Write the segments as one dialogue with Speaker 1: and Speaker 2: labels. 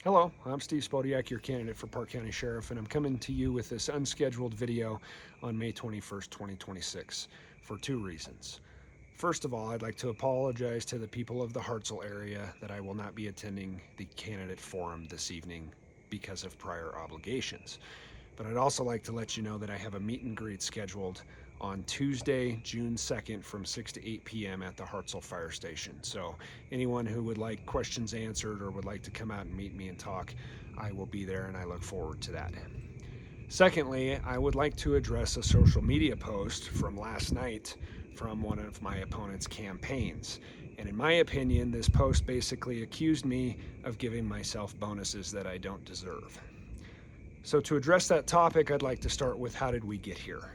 Speaker 1: Hello, I'm Steve Spodiak, your candidate for Park County Sheriff, and I'm coming to you with this unscheduled video on May 21st, 2026 for two reasons. First of all, I'd like to apologize to the people of the Hartselle area that I will not be attending the candidate forum this evening because of prior obligations. But I'd also like to let you know that I have a meet and greet scheduled on Tuesday, June 2nd from 6 to 8 p.m. at the Hartselle Fire Station. So anyone who would like questions answered or would like to come out and meet me and talk, I will be there and I look forward to that. Secondly, I would like to address a social media post from last night from one of my opponent's campaigns. And in my opinion, this post basically accused me of giving myself bonuses that I don't deserve. So to address that topic, I'd like to start with how did we get here?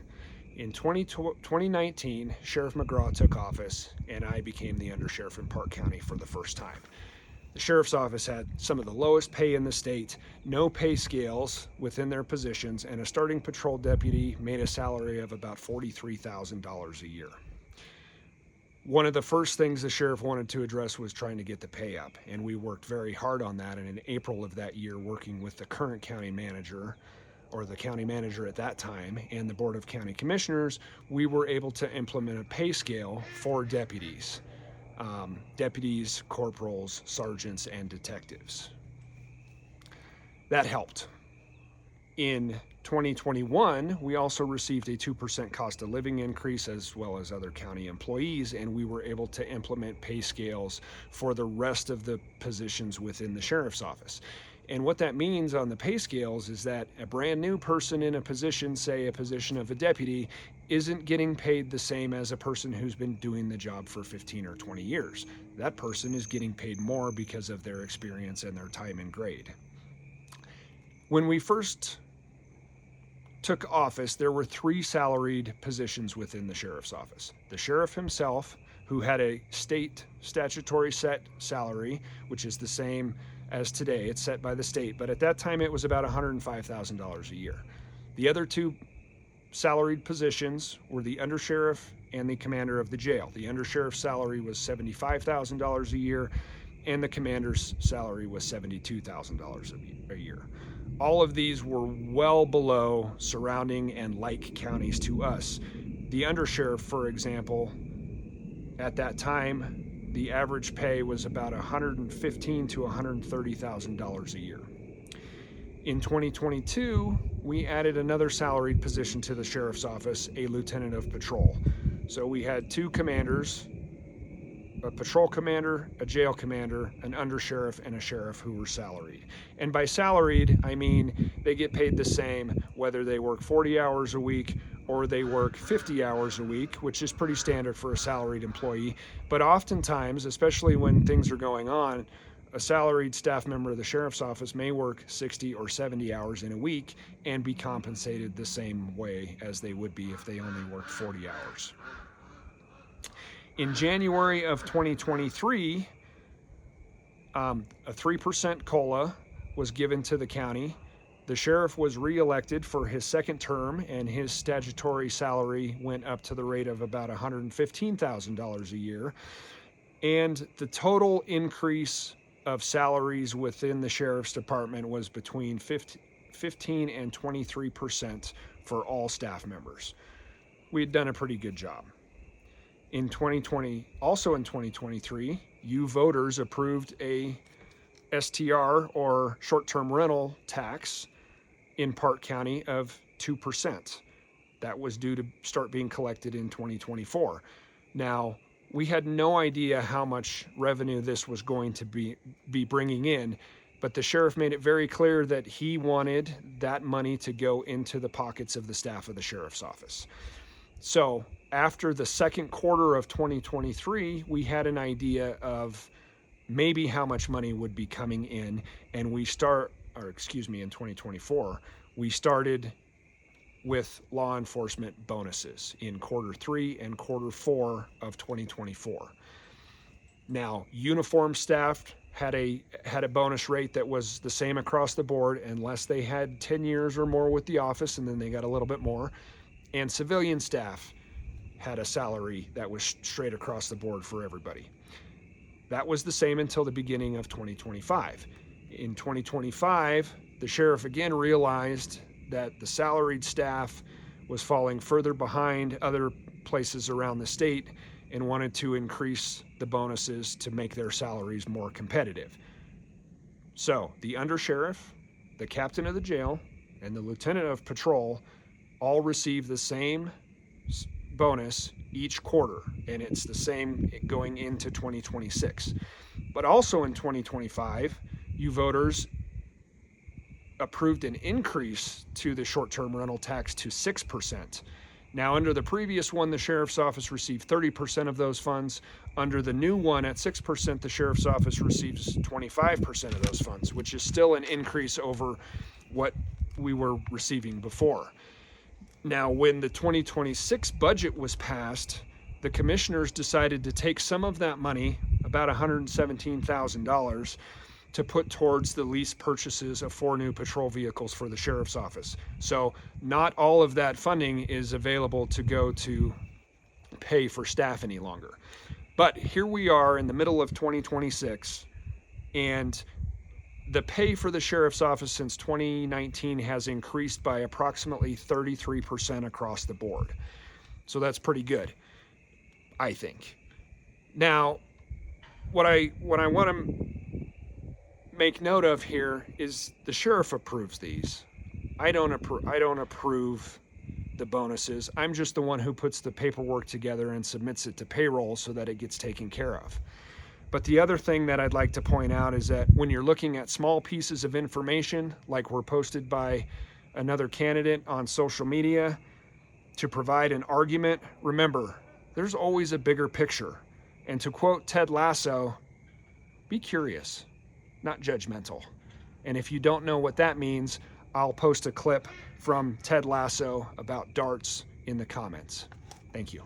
Speaker 1: In 2019, Sheriff McGraw took office and I became the undersheriff in Park County for the first time. The sheriff's office had some of the lowest pay in the state, no pay scales within their positions, and a starting patrol deputy made a salary of about $43,000 a year. One of the first things the sheriff wanted to address was trying to get the pay up, and we worked very hard on that. And in April of that year, working with the current county manager, or the county manager at that time, and the Board of County Commissioners, we were able to implement a pay scale for deputies, corporals, sergeants, and detectives. That helped. In 2021, we also received a 2% cost of living increase as well as other county employees, and we were able to implement pay scales for the rest of the positions within the sheriff's office. And what that means on the pay scales is that a brand new person in a position, say a position of a deputy, isn't getting paid the same as a person who's been doing the job for 15 or 20 years. That person is getting paid more because of their experience and their time and grade. When we first took office, there were three salaried positions within the sheriff's office. The sheriff himself, who had a state statutory set salary, which is the same as today. It's set by the state, but at that time it was about $105,000 a year. The other two salaried positions were the undersheriff and the commander of the jail. The undersheriff's salary was $75,000 a year, and the commander's salary was $72,000 a year. All of these were well below surrounding and like counties to us. The undersheriff, for example, at that time, the average pay was about $115,000 to $130,000 a year. In 2022, we added another salaried position to the sheriff's office, a lieutenant of patrol. So we had two commanders, a patrol commander, a jail commander, an undersheriff, and a sheriff who were salaried. And by salaried, I mean they get paid the same whether they work 40 hours a week or they work 50 hours a week, which is pretty standard for a salaried employee. But oftentimes, especially when things are going on, a salaried staff member of the sheriff's office may work 60 or 70 hours in a week and be compensated the same way as they would be if they only worked 40 hours. In January of 2023, a 3% COLA was given to the county. The sheriff was reelected for his second term, and his statutory salary went up to the rate of about $115,000 a year. And the total increase of salaries within the sheriff's department was between 15 and 23% for all staff members. We had done a pretty good job. In 2023, you voters approved a STR, or short-term rental tax, in Park County of 2%. That was due to start being collected in 2024. Now, we had no idea how much revenue this was going to be bringing in, but the sheriff made it very clear that he wanted that money to go into the pockets of the staff of the sheriff's office. So after the second quarter of 2023, we had an idea of maybe how much money would be coming in, and in 2024, we started with law enforcement bonuses in quarter 3 and quarter 4 of 2024. Now, uniform staff had a bonus rate that was the same across the board unless they had 10 years or more with the office, and then they got a little bit more. And civilian staff had a salary that was straight across the board for everybody. That was the same until the beginning of 2025. In 2025, the sheriff again realized that the salaried staff was falling further behind other places around the state and wanted to increase the bonuses to make their salaries more competitive. So the undersheriff, the captain of the jail, and the lieutenant of patrol all receive the same bonus each quarter, and it's the same going into 2026. But also in 2025, you voters approved an increase to the short-term rental tax to 6%. Now, under the previous one, the sheriff's office received 30% of those funds. Under the new one at 6%, the sheriff's office receives 25% of those funds, which is still an increase over what we were receiving before. Now, when the 2026 budget was passed, the commissioners decided to take some of that money, about $117,000, to put towards the lease purchases of 4 new patrol vehicles for the sheriff's office. So not all of that funding is available to go to pay for staff any longer. But here we are in the middle of 2026, and the pay for the sheriff's office since 2019 has increased by approximately 33% across the board. So that's pretty good, I think. Now, what I want to make note of here is the sheriff approves these. I don't approve the bonuses. I'm just the one who puts the paperwork together and submits it to payroll so that it gets taken care of. But the other thing that I'd like to point out is that when you're looking at small pieces of information, like were posted by another candidate on social media to provide an argument, remember, there's always a bigger picture. And to quote Ted Lasso, be curious, not judgmental. And if you don't know what that means, I'll post a clip from Ted Lasso about darts in the comments. Thank you.